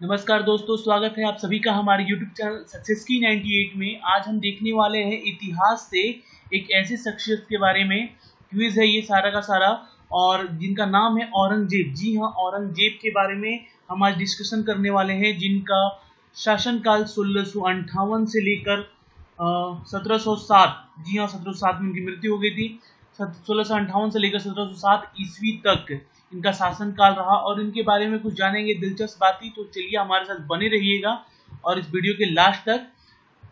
नमस्कार दोस्तों, स्वागत है आप सभी का हमारे YouTube चैनल सक्सेस की 98 में। आज हम देखने वाले हैं इतिहास से एक ऐसे शख्सियत के बारे में। क्विज है ये सारा का सारा, और जिनका नाम है औरंगजेब। जी हाँ, औरंगजेब के बारे में हम आज डिस्कशन करने वाले हैं, जिनका शासनकाल 1658 से लेकर 1707, जी हाँ 1707 में उनकी मृत्यु हो गई थी। 1658 से लेकर 1707 ईस्वी तक इनका शासनकाल रहा, और इनके बारे में कुछ जानेंगे दिलचस्प बातें। तो चलिए हमारे साथ बने रहिएगा और इस वीडियो के लास्ट तक,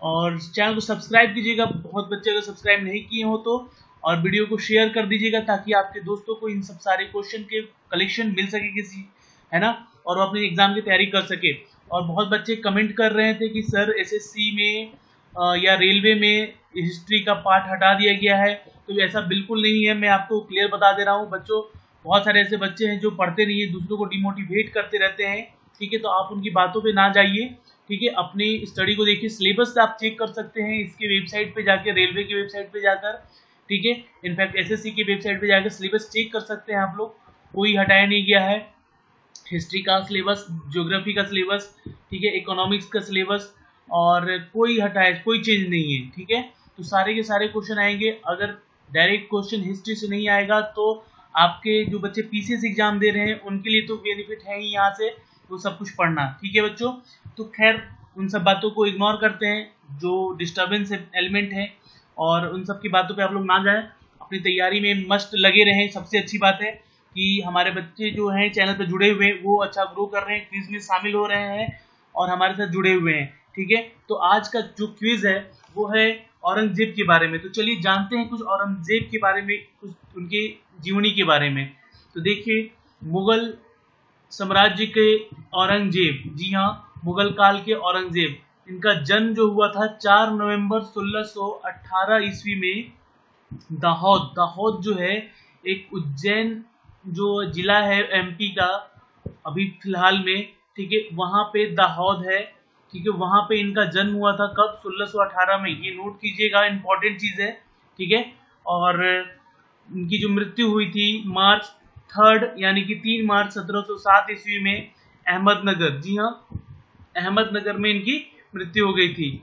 और चैनल को सब्सक्राइब कीजिएगा। बहुत बच्चे अगर सब्सक्राइब नहीं किए हो तो, और वीडियो को शेयर कर दीजिएगा ताकि आपके दोस्तों को इन सब सारे क्वेश्चन के कलेक्शन मिल सके किसी, है ना, और वो अपने एग्जाम की तैयारी कर सके। और बहुत बच्चे कमेंट कर रहे थे कि सर एसएससी में या रेलवे में हिस्ट्री का पार्ट हटा दिया गया है, तो ऐसा बिल्कुल नहीं है। मैं आपको क्लियर बता दे रहा हूँ बच्चों। बहुत सारे ऐसे बच्चे हैं जो पढ़ते नहीं है, दूसरों को डिमोटिवेट करते रहते हैं, ठीक है। तो आप उनकी बातों पे ना जाइए, ठीक है। अपनी स्टडी को देखिए, सिलेबस आप चेक कर सकते हैं इसके वेबसाइट पे जाकर, रेलवे की वेबसाइट पे जाकर, ठीक है। इनफैक्ट एसएससी की वेबसाइट पे जाकर सिलेबस चेक कर सकते हैं आप लोग, कोई हटाया नहीं गया है। हिस्ट्री का सिलेबस, ज्योग्राफी का सिलेबस, ठीक है, इकोनॉमिक्स का सिलेबस, और कोई हटाया, कोई चेंज नहीं है, ठीक है। तो सारे के सारे क्वेश्चन आएंगे। अगर डायरेक्ट क्वेश्चन हिस्ट्री से नहीं आएगा तो आपके जो बच्चे पीसीएस एग्जाम दे रहे हैं उनके लिए तो बेनिफिट है ही यहाँ से वो सब कुछ पढ़ना, ठीक है बच्चों। तो खैर उन सब बातों को इग्नोर करते हैं जो डिस्टर्बेंस एलिमेंट है, और उन सब की बातों पे आप लोग ना जाएं। अपनी तैयारी में मस्त लगे रहें। सबसे अच्छी बात है कि हमारे बच्चे जो हैं चैनल पर जुड़े हुए हैं, वो अच्छा ग्रो कर रहे हैं, क्विज में शामिल हो रहे हैं और हमारे साथ जुड़े हुए हैं, ठीक है। तो आज का जो क्विज है वो है औरंगजेब के बारे में। तो चलिए जानते हैं कुछ औरंगजेब के बारे में, कुछ उनके जीवनी के बारे में। तो देखिए, मुगल साम्राज्य के औरंगजेब, जी हाँ मुगल काल के औरंगजेब, इनका जन्म जो हुआ था 4 नवंबर 1618 ईस्वी में दाहोद जो है एक उज्जैन जो जिला है एमपी का अभी फिलहाल में, ठीक है, वहां पे दाहोद है, ठीक है। वहां पे इनका जन्म हुआ था कब? 1618 में। ये नोट कीजिएगा, इंपॉर्टेंट चीज है, ठीक है। और इनकी जो मृत्यु हुई थी मार्च 3 यानी कि 3 मार्च 1707 ईस्वी में अहमदनगर, जी हाँ अहमदनगर में इनकी मृत्यु हो गई थी।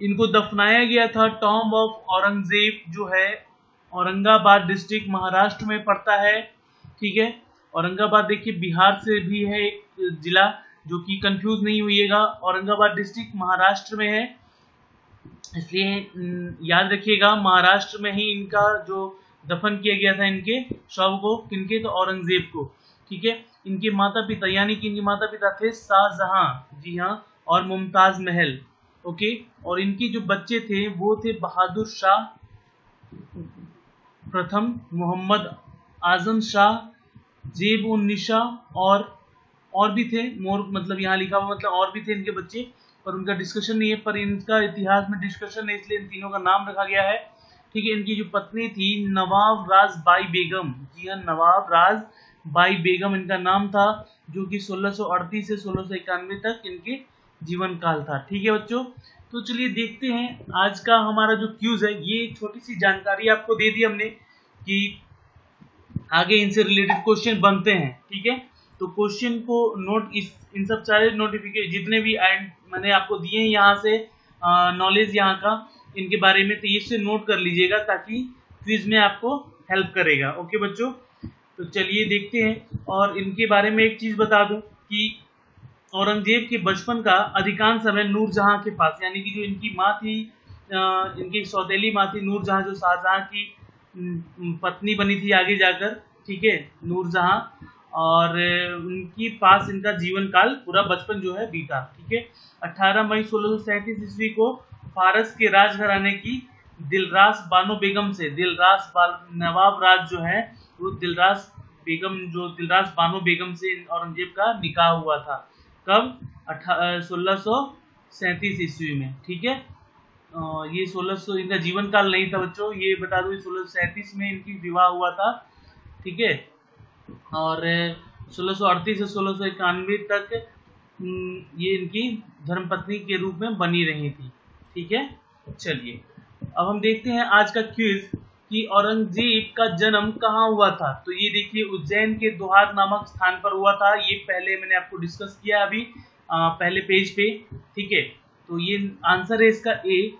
इनको दफनाया गया था टॉम्ब ऑफ औरंगजेब, जो है औरंगाबाद डिस्ट्रिक्ट महाराष्ट्र में पड़ता है, ठीक है। औरंगाबाद देखिए बिहार से भी है एक जिला, जो कि कंफ्यूज नहीं होइएगा, औरंगाबाद डिस्ट्रिक्ट महाराष्ट्र में है, इसलिए याद रखिएगा महाराष्ट्र में ही इनका जो दफन किया गया था, इनके शव को, किनके? तो औरंगजेब को, ठीक है। इनके माता पिता, यानी कि इनके माता पिता थे शाहजहां, जी हाँ, और मुमताज महल, ओके। और इनके जो बच्चे थे वो थे बहादुर शाह प्रथम, मोहम्मद आजम शाह, जेब उन निशा, और भी थे मोर, मतलब यहाँ लिखा हुआ, मतलब और भी थे इनके बच्चे, पर उनका डिस्कशन नहीं है, पर इनका इतिहास में डिस्कशन है, इसलिए इन तीनों का नाम रखा गया है, ठीक है। इनकी जो पत्नी थी नवाब राज बाई बेगम, जी हाँ नवाब राज बाई बेगम इनका नाम था, जो कि 1638 से 1691 तक इनके जीवन काल था, ठीक है बच्चों। तो चलिए देखते हैं आज का हमारा जो क्यूज है। ये छोटी सी जानकारी आपको दे दी हमने कि आगे इनसे रिलेटेड क्वेश्चन बनते हैं, ठीक है। तो क्वेश्चन को नोट, इन सब सारे नोटिफिकेशन जितने भी मैंने आपको दिए हैं यहाँ से नॉलेज यहाँ का इनके बारे में, तो इससे नोट कर लीजिएगा ताकि क्विज में आपको हेल्प करेगा, ओके बच्चों। तो चलिए देखते हैं। और इनके बारे में एक चीज बता दूं कि औरंगजेब के बचपन का अधिकांश समय नूरजहां के पास, यानी कि जो इनकी माँ थी, इनकी सौतेली माँ थी नूरजहां, जो शाहजहां की पत्नी बनी थी आगे जाकर, ठीक है, नूरजहां, और उनकी पास इनका जीवन काल, पूरा बचपन जो है बीता, ठीक है। 18 मई 1637 ईस्वी को फारस के राजघराने की दिलरास बानो बेगम से, नवाब राज जो है वो दिलरास बेगम, जो दिलरास बानो बेगम से औरंगजेब का निकाह हुआ था। कब? 1637 ईस्वी में, ठीक है। ये 1600 इनका जीवन काल नहीं था बच्चों, ये बता दो 1637 में इनकी विवाह हुआ था, ठीक है। और 1638 से 1691 तक ये इनकी धर्मपत्नी के रूप में बनी रही थी, ठीक है। चलिए अब हम देखते हैं आज का क्विज कि औरंगजेब का जन्म कहाँ हुआ था, तो ये देखिए उज्जैन के दोहार नामक स्थान पर हुआ था। ये पहले मैंने आपको डिस्कस किया अभी पहले पेज पे, ठीक है। तो ये आंसर है इसका ए,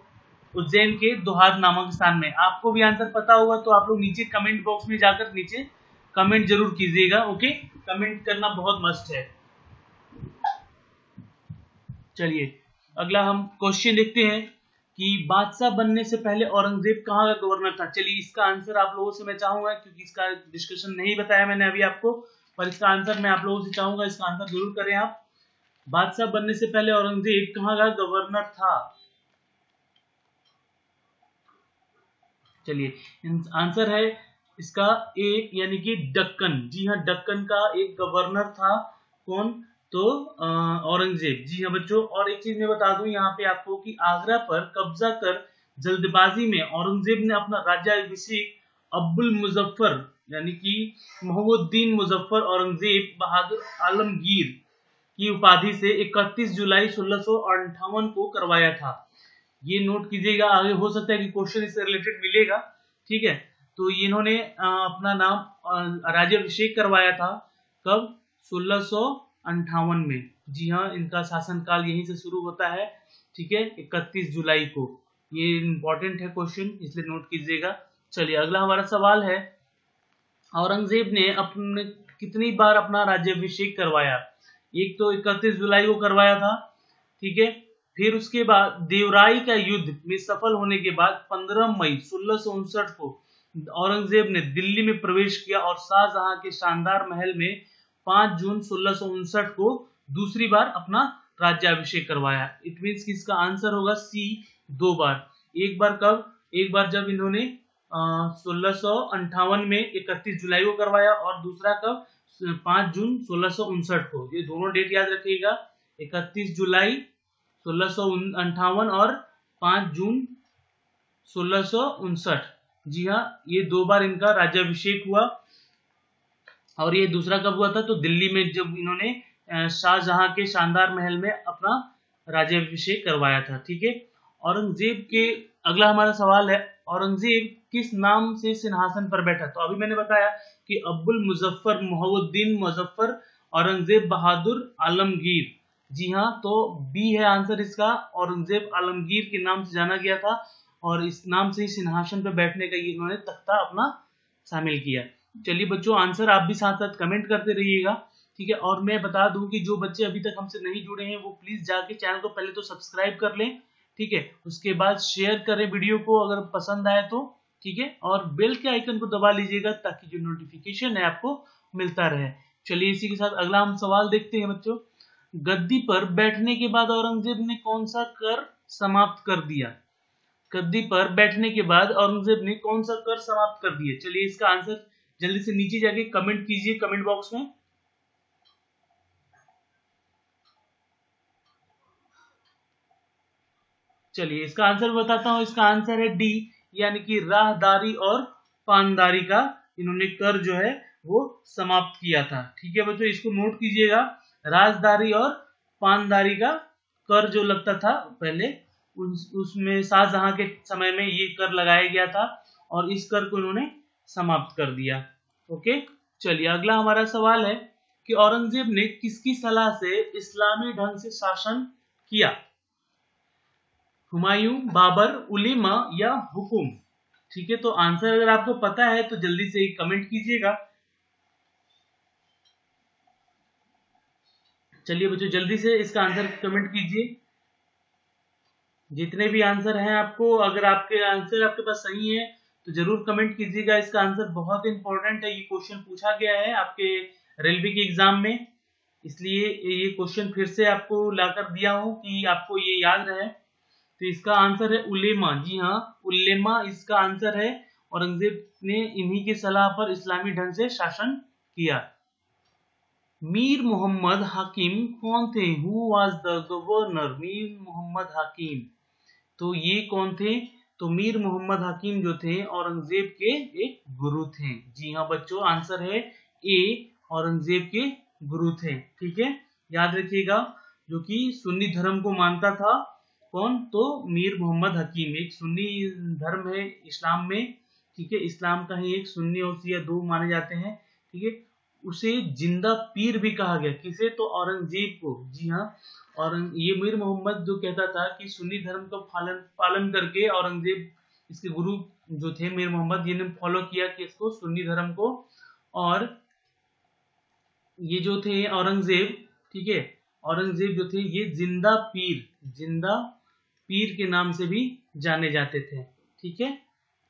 उज्जैन के दोहार नामक स्थान में। आपको भी आंसर पता होगा तो आप लोग नीचे कमेंट बॉक्स में जाकर नीचे कमेंट जरूर कीजिएगा, ओके। कमेंट करना बहुत मस्त है। चलिए अगला हम क्वेश्चन देखते हैं कि बादशाह बनने से पहले औरंगजेब कहाँ का गवर्नर था। चलिए इसका आंसर आप लोगों से मैं चाहूंगा, क्योंकि इसका डिस्कशन नहीं बताया मैंने अभी आपको, पर इसका आंसर मैं आप लोगों से चाहूंगा, इसका आंसर जरूर करें आप। बादशाह बनने से पहले औरंगजेब कहाँ का गवर्नर था। चलिए आंसर है इसका ए, यानी कि दक्कन। जी हाँ, दक्कन का एक गवर्नर था। कौन? तो औरंगजेब। जी हाँ बच्चों, और एक चीज मैं बता दूं यहाँ पे आपको कि आगरा पर कब्जा कर जल्दबाजी में औरंगजेब ने अपना राज्याभिषेक अब्दुल मुजफ्फर यानी कि मोहम्मदुद्दीन मुजफ्फर औरंगजेब बहादुर आलमगीर की उपाधि से 31 जुलाई 1658 को करवाया था। ये नोट कीजिएगा, आगे हो सकता है कि क्वेश्चन इससे रिलेटेड मिलेगा, ठीक है। तो इन्होंने अपना नाम राज्याभिषेक करवाया था कब? 1658 में। जी हाँ, इनका शासनकाल यहीं से शुरू होता है, ठीक है, 31 जुलाई को। ये इंपॉर्टेंट है क्वेश्चन, इसलिए नोट कीजिएगा। चलिए अगला हमारा सवाल है, औरंगजेब ने अपने कितनी बार अपना राज्याभिषेक करवाया। एक तो 31 जुलाई को करवाया था, ठीक है। फिर उसके बाद देवराई का युद्ध में सफल होने के बाद 15 मई 1659 को औरंगजेब ने दिल्ली में प्रवेश किया और शाहजहां के शानदार महल में 5 जून 1659 को दूसरी बार अपना राज्याभिषेक करवाया। इट मीन्स कि इसका आंसर होगा सी, 2 बार। एक बार कब? एक बार जब इन्होंने 1658 में 31 जुलाई को करवाया, और दूसरा कब? 5 जून 1659 को। ये दोनों डेट याद रखिएगा, 31 जुलाई 1658 और 5 जून 1659। जी हाँ, ये 2 बार इनका राज्याभिषेक हुआ। और ये दूसरा कब हुआ था? तो दिल्ली में, जब इन्होंने शाहजहां के शानदार महल में अपना राज्याभिषेक करवाया था, ठीक है। औरंगजेब के अगला हमारा सवाल है, औरंगजेब किस नाम से सिंहासन पर बैठा। तो अभी मैंने बताया कि अब्दुल मुजफ्फर मोहम्मदुद्दीन मुजफ्फर औरंगजेब बहादुर आलमगीर। जी हाँ, तो बी है आंसर इसका। औरंगजेब आलमगीर के नाम से जाना गया था, और इस नाम से ही सिंहासन पर बैठने का ये इन्होंने तख्ता अपना शामिल किया। चलिए बच्चों, आंसर आप भी साथ साथ कमेंट करते रहिएगा, ठीक है। और मैं बता दूं कि जो बच्चे अभी तक हमसे नहीं जुड़े हैं वो प्लीज जाके चैनल को पहले तो सब्सक्राइब कर लें, ठीक है। उसके बाद शेयर करें वीडियो को अगर पसंद आए तो, ठीक है। और बेल के आइकन को दबा लीजिएगा ताकि जो नोटिफिकेशन है आपको मिलता रहे। चलिए इसी के साथ अगला हम सवाल देखते हैं बच्चों। गद्दी पर बैठने के बाद औरंगजेब ने कौन सा कर समाप्त कर दिया। गद्दी पर बैठने के बाद औरंगजेब ने कौन सा कर समाप्त कर दिया। चलिए इसका आंसर जल्दी से नीचे जाके कमेंट कीजिए कमेंट बॉक्स में। चलिए इसका आंसर बताता हूं, इसका आंसर है डी, यानी कि राहदारी और पानदारी का इन्होंने कर जो है वो समाप्त किया था, ठीक है बच्चों। इसको नोट कीजिएगा, राजदारी और पानदारी का कर जो लगता था पहले, उसमें शाहजहां के समय में ये कर लगाया गया था, और इस कर को इन्होंने समाप्त कर दिया, ओके। चलिए अगला हमारा सवाल है कि औरंगजेब ने किसकी सलाह से इस्लामी ढंग से शासन किया। हुमायूं, बाबर, उलेमा या हुकुम। ठीक है, तो आंसर अगर आपको पता है तो जल्दी से कमेंट कीजिएगा। चलिए बच्चों जल्दी से इसका आंसर कमेंट कीजिए, जितने भी आंसर हैं आपको, अगर आपके आंसर आपके पास सही है तो जरूर कमेंट कीजिएगा। इसका आंसर बहुत इंपॉर्टेंट है, ये क्वेश्चन पूछा गया है आपके रेलवे के एग्जाम में, इसलिए ये क्वेश्चन फिर से आपको लाकर दिया हूं कि आपको ये याद रहे। तो इसका आंसर है उलेमा। जी हाँ, उलेमा इसका आंसर है। औरंगजेब ने इन्हीं की सलाह पर इस्लामी ढंग से शासन किया। मीर मोहम्मद हाकिम कौन थे? Who was the governor? Mir Mohammad Hakim, तो ये कौन थे? तो मीर मोहम्मद हाकिम जो थे औरंगजेब के एक गुरु थे। जी हाँ बच्चों, आंसर है ए, औरंगजेब के गुरु थे, ठीक है। याद रखिएगा, जो कि सुन्नी धर्म को मानता था। कौन? तो मीर मोहम्मद हकीम, एक सुन्नी धर्म है इस्लाम में, ठीक है, इस्लाम का ही एक सुन्नी और शिया दो माने जाते हैं, ठीक है। उसे जिंदा पीर भी कहा गया, किसे? तो औरंगजेब को। जी हाँ, और ये मीर मोहम्मद जो कहता था कि सुन्नी धर्म का पालन करके औरंगजेब, इसके गुरु जो थे मीर मोहम्मद, ये ने फॉलो किया कि इसको सुन्नी धर्म को, और ये जो थे औरंगजेब, ठीक है, औरंगजेब जो थे ये जिंदा पीर के नाम से भी जाने जाते थे, ठीक है।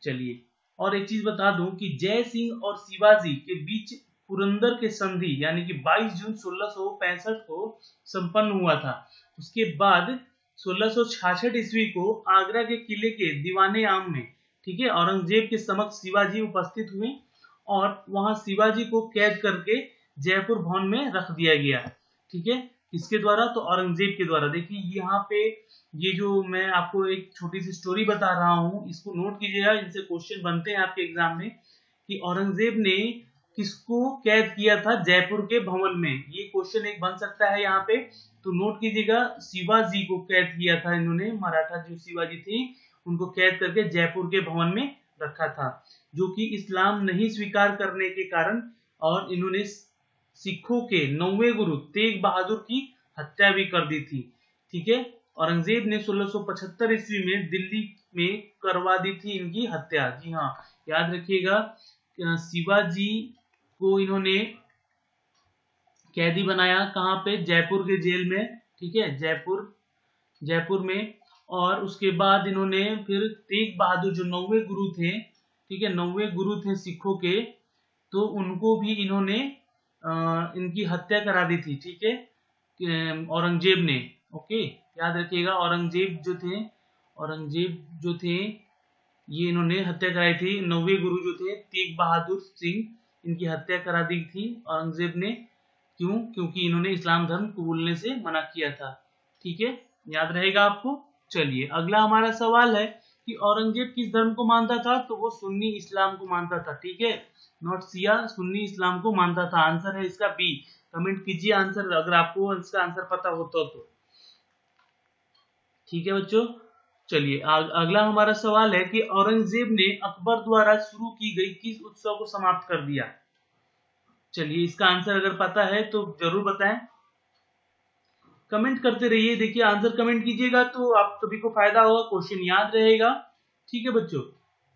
चलिए, और एक चीज बता दूं कि जय सिंह और शिवाजी के बीच पुरंदर के संधि यानी कि 22 जून 1665 को संपन्न हुआ था। उसके बाद 1666 ईस्वी को आगरा के किले के दीवाने आम में, ठीक है, औरंगजेब के समक्ष शिवाजी उपस्थित हुए और वहां शिवाजी को कैद करके जयपुर भवन में रख दिया गया, ठीक है। इसके द्वारा, तो औरंगजेब के द्वारा। देखिए यहाँ पे ये जो मैं आपको एक छोटी सी स्टोरी बता रहा हूँ, इसको नोट कीजिएगा, इनसे क्वेश्चन बनते हैं आपके एग्जाम में, कि औरंगजेब ने किसको कैद किया था जयपुर के भवन में। ये क्वेश्चन एक बन सकता है यहाँ पे, तो नोट कीजिएगा, शिवाजी को कैद किया था इन्होंने, मराठा जो शिवाजी थे उनको कैद करके जयपुर के भवन में रखा था, जो कि इस्लाम नहीं स्वीकार करने के कारण, और इन्होंने सिखों के 9वें गुरु तेग बहादुर की हत्या भी कर दी थी, ठीक है। औरंगजेब ने 1675 ईस्वी में दिल्ली में करवा दी थी इनकी हत्या। जी हाँ, याद रखिएगा, शिवाजी को इन्होंने कैदी बनाया, कहाँ पे? जयपुर के जेल में, ठीक है, जयपुर में। और उसके बाद इन्होंने फिर तेग बहादुर जो 9वें गुरु थे, ठीक है, 9वें गुरु थे सिखों के, तो उनको भी इन्होंने इनकी हत्या करा दी थी, ठीक है, औरंगजेब ने। ओके, याद रखिएगा, औरंगजेब जो थे ये इन्होंने हत्या कराई थी। 9वें गुरु जो थे तेग बहादुर सिंह, इनकी हत्या करा दी थी औरंगजेब ने। क्यों? क्योंकि इन्होंने इस्लाम धर्म कबूलने से मना किया था, ठीक है, याद रहेगा आपको। चलिए, अगला हमारा सवाल है कि औरंगजेब किस धर्म को मानता था? तो वो सुन्नी इस्लाम को मानता था, ठीक है, नॉट शिया, सुन्नी इस्लाम को मानता था। आंसर है इसका बी। कमेंट कीजिए आंसर अगर आपको इसका आंसर पता होता तो, ठीक है बच्चों। चलिए, अगला हमारा सवाल है कि औरंगजेब ने अकबर द्वारा शुरू की गई किस उत्सव को समाप्त कर दिया? चलिए, इसका आंसर अगर पता है तो जरूर बताएं, कमेंट करते रहिए। देखिए, आंसर कमेंट कीजिएगा तो आप सभी को फायदा होगा, क्वेश्चन याद रहेगा, ठीक है बच्चों।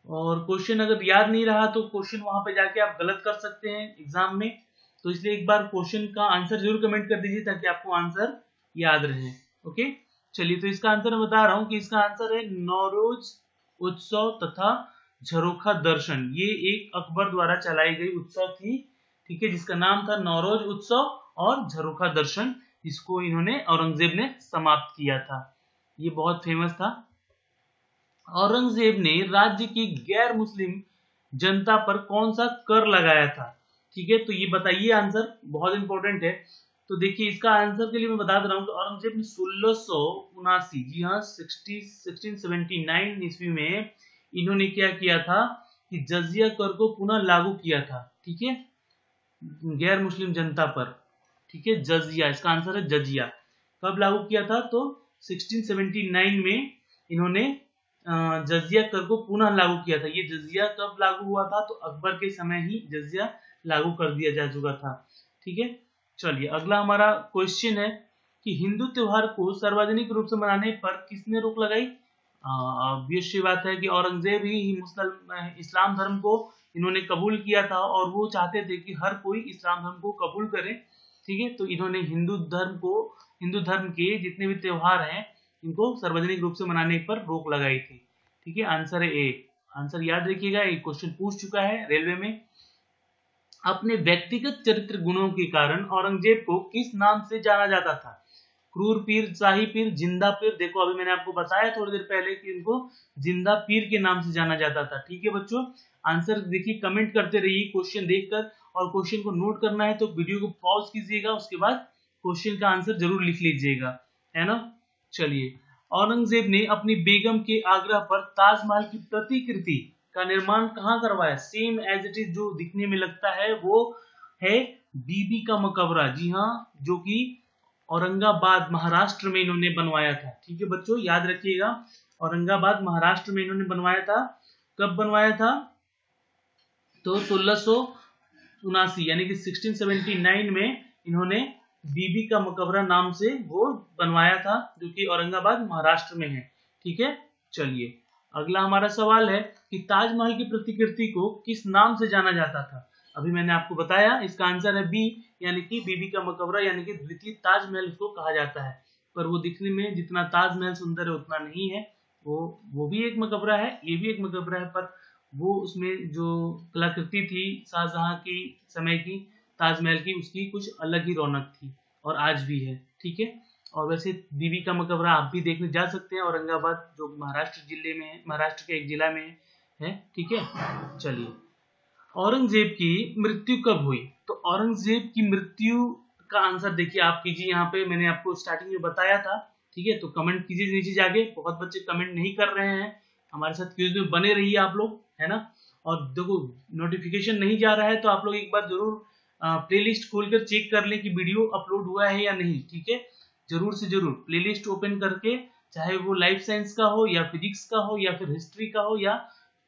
और क्वेश्चन अगर याद नहीं रहा तो क्वेश्चन वहां पे जाके आप गलत कर सकते हैं एग्जाम में, तो इसलिए एक बार क्वेश्चन का आंसर जरूर कमेंट कर दीजिए ताकि आपको आंसर याद रहे। ओके, चलिए, तो इसका आंसर मैं बता रहा हूं कि इसका आंसर है नौरोज उत्सव तथा झरोखा दर्शन। ये एक अकबर द्वारा चलाई गई उत्सव थी, ठीक है, जिसका नाम था नौरोज उत्सव और झरोखा दर्शन, इसको इन्होंने औरंगजेब ने समाप्त किया था। ये बहुत फेमस था। औरंगजेब ने राज्य की गैर मुस्लिम जनता पर कौन सा कर लगाया था? ठीक है, तो ये बताइए, आंसर बहुत इंपॉर्टेंट है। तो देखिए, इसका आंसर के लिए मैं बता दे रहा हूँ कि औरंगजेब ने 1679, जी हाँ, 1679 ईस्वी में इन्होंने क्या किया था कि जजिया कर को पुनः लागू किया था, ठीक है, गैर मुस्लिम जनता पर, ठीक है, जजिया, इसका आंसर है जजिया। कब लागू किया था? तो 1679 में इन्होंने जजिया कर को पुनः लागू किया था। ये जजिया कब लागू हुआ था? तो अकबर के समय ही जजिया लागू कर दिया जा चुका था, ठीक है। चलिए, अगला हमारा क्वेश्चन है कि हिंदू त्योहार को सार्वजनिक रूप से मनाने पर किसने रोक लगाई? ऑब्वियस सी बात है कि औरंगजेब ही इस्लाम धर्म को इन्होंने कबूल किया था और वो चाहते थे कि हर कोई इस्लाम धर्म को कबूल करे, ठीक है, तो इन्होंने हिंदू धर्म के जितने भी त्योहार हैं इनको सार्वजनिक रूप से मनाने पर रोक लगाई थी, ठीक है। आंसर है ए। आंसर याद रखिएगा, एक क्वेश्चन पूछ चुका है रेलवे में। अपने व्यक्तिगत चरित्र गुणों के कारण औरंगजेब को किस नाम से जाना जाता था? क्रूर पीर, शाही पीर, जिंदा पीर। देखो, अभी मैंने आपको बताया थोड़ी देर पहले कि इनको जिंदा पीर के नाम से जाना जाता था, ठीक है बच्चों। आंसर देखिए, कमेंट करते रहिए क्वेश्चन देखकर, और क्वेश्चन को नोट करना है तो वीडियो को पॉज कीजिएगा, उसके बाद क्वेश्चन का आंसर जरूर लिख लीजिएगा, है ना। चलिए, औरंगजेब ने अपनी बेगम के आग्रह पर ताजमहल की प्रतिकृति का निर्माण कहाँ करवाया? सेम एज इट इज जो दिखने में लगता है वो है बीबी का मकबरा, जी हाँ, जो कि औरंगाबाद महाराष्ट्र में इन्होंने बनवाया था, ठीक है बच्चों, याद रखिएगा, औरंगाबाद महाराष्ट्र में इन्होंने बनवाया था। कब बनवाया था? तो 1679 यानी कि 1679 में इन्होंने बीबी का मकबरा नाम से वो बनवाया था, जो कि औरंगाबाद महाराष्ट्र में है। ठीक है, चलिए अगला हमारा सवाल है कि ताजमहल की प्रतिकृति को किस नाम से जाना जाता था। अभी मैंने आपको बताया, इसका आंसर है बी, यानी कि बीबी का मकबरा यानी कि द्वितीय ताजमहल इसको कहा जाता है। पर वो दिखने में जितना ताजमहल सुंदर है उतना नहीं है। वो भी एक मकबरा है, ये भी एक मकबरा है, पर वो उसमें जो कलाकृति थी शाहजहां की समय की ताजमहल की, उसकी कुछ अलग ही रौनक थी और आज भी है। ठीक है, और वैसे बीबी का मकबरा आप भी देखने जा सकते हैं, औरंगाबाद जो महाराष्ट्र जिले में है, महाराष्ट्र के एक जिला में है। ठीक है, चलिए औरंगजेब की मृत्यु कब हुई। तो औरंगजेब की मृत्यु का आंसर देखिए आप कीजिए, यहाँ पे मैंने आपको स्टार्टिंग में बताया था। ठीक है, तो कमेंट कीजिए नीचे जाके, बहुत बच्चे कमेंट नहीं कर रहे हैं, हमारे साथ क्विज में बने रहिए आप लोग, है ना। और देखो नोटिफिकेशन नहीं जा रहा है तो आप लोग एक बार जरूर प्लेलिस्ट खोलकर चेक कर लें कि वीडियो अपलोड हुआ है या नहीं। ठीक है, जरूर से जरूर प्लेलिस्ट ओपन करके, चाहे वो लाइफ साइंस का हो या फिजिक्स का हो या फिर हिस्ट्री का हो या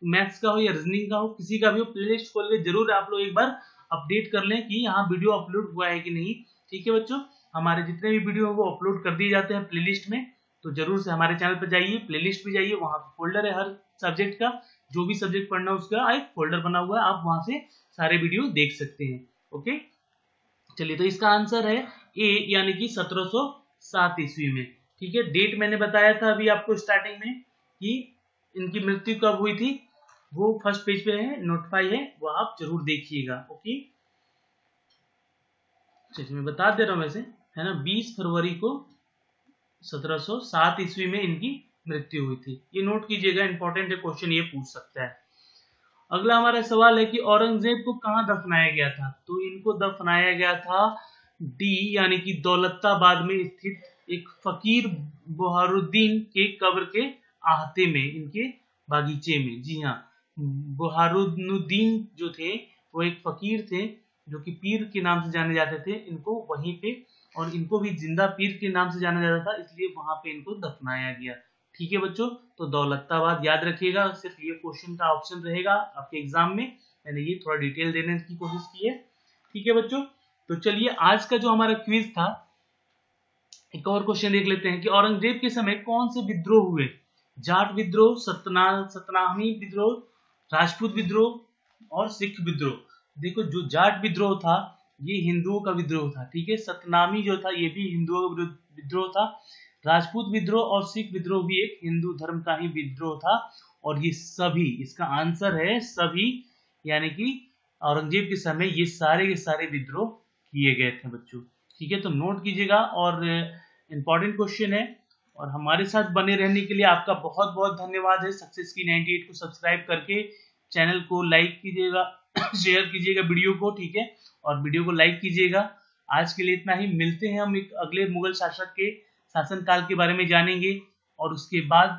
मैथ्स का हो या रीजनिंग का हो, किसी का भी हो, प्लेलिस्ट खोल के जरूर आप लोग एक बार अपडेट कर लें कि यहाँ वीडियो अपलोड हुआ है कि नहीं। ठीक है बच्चों, हमारे जितने भी वीडियो है वो अपलोड कर दिए जाते हैं प्लेलिस्ट में, तो जरूर से हमारे चैनल पर जाइए, प्लेलिस्ट में जाइए, वहां पे फोल्डर है हर सब्जेक्ट का, जो भी सब्जेक्ट पढ़ना है उसका एक फोल्डर बना हुआ है, आप वहां से सारे वीडियो देख सकते हैं। ओके, चलिए तो इसका आंसर है ए, यानी कि 1707 ईस्वी में। ठीक है, डेट मैंने बताया था अभी आपको स्टार्टिंग में कि इनकी मृत्यु कब हुई थी, वो फर्स्ट पेज पे है, नोटिफाई है, वो आप जरूर देखिएगा। ओके, चलिए मैं बता दे रहा हूं वैसे, है ना, 20 फरवरी को 1707 ईस्वी में इनकी मृत्यु हुई थी। ये नोट कीजिएगा, इंपॉर्टेंट है, क्वेश्चन ये पूछ सकता है। अगला हमारा सवाल है कि औरंगजेब को कहां दफनाया गया था। तो इनको दफनाया गया था डी, यानी कि दौलताबाद में स्थित एक फकीर बुहारुद्दीन के कब्र के आहते में, इनके बागीचे में। जी हाँ, बुहारुद्दीन जो थे वो एक फकीर थे जो कि पीर के नाम से जाने जाते थे, इनको वहीं पे, और इनको भी जिंदा पीर के नाम से जाना जाता था, इसलिए वहां पे इनको दफनाया गया। ठीक है बच्चों, तो दौलताबाद याद रखिएगा, सिर्फ ये क्वेश्चन का ऑप्शन रहेगा आपके एग्जाम में, मैंने ये थोड़ा डिटेल देने की कोशिश की है। ठीक है बच्चों, तो चलिए आज का जो हमारा क्विज था, एक और क्वेश्चन देख लेते हैं कि औरंगजेब के समय कौन से विद्रोह हुए। जाट विद्रोह, सतनामी विद्रोह, राजपूत विद्रोह और सिख विद्रोह। देखो जो जाट विद्रोह था ये हिंदुओं का विद्रोह था। ठीक है, सतनामी जो था ये भी हिंदुओं का विद्रोह था, राजपूत विद्रोह और सिख विद्रोह भी एक हिंदू धर्म का ही विद्रोह था, और ये सभी, इसका आंसर है सभी, यानी कि औरंगजेब के समय ये सारे के सारे विद्रोह किए गए थे बच्चों। ठीक है, तो नोट कीजिएगा, और इंपॉर्टेंट क्वेश्चन है, और हमारे साथ बने रहने के लिए आपका बहुत बहुत धन्यवाद है। सक्सेस की 98 को सब्सक्राइब करके चैनल को लाइक कीजिएगा, शेयर कीजिएगा वीडियो को। ठीक है, और वीडियो को लाइक कीजिएगा। आज के लिए इतना ही, मिलते हैं हम एक अगले मुगल शासक के शासनकाल के बारे में जानेंगे, और उसके बाद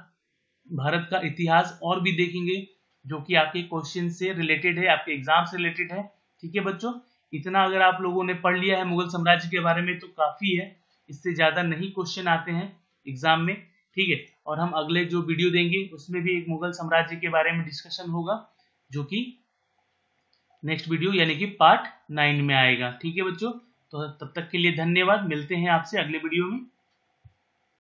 भारत का इतिहास और भी देखेंगे, जो कि आपके क्वेश्चन से रिलेटेड है, आपके एग्जाम से रिलेटेड है। ठीक है बच्चों, इतना अगर आप लोगों ने पढ़ लिया है मुगल साम्राज्य के बारे में तो काफी है, इससे ज्यादा नहीं क्वेश्चन आते हैं एग्जाम में। ठीक है, और हम अगले जो वीडियो देंगे उसमें भी एक मुगल साम्राज्य के बारे में डिस्कशन होगा, जो कि नेक्स्ट वीडियो यानी कि पार्ट 9 में आएगा। ठीक है बच्चों, तो तब तक के लिए धन्यवाद, मिलते हैं आपसे अगले वीडियो में।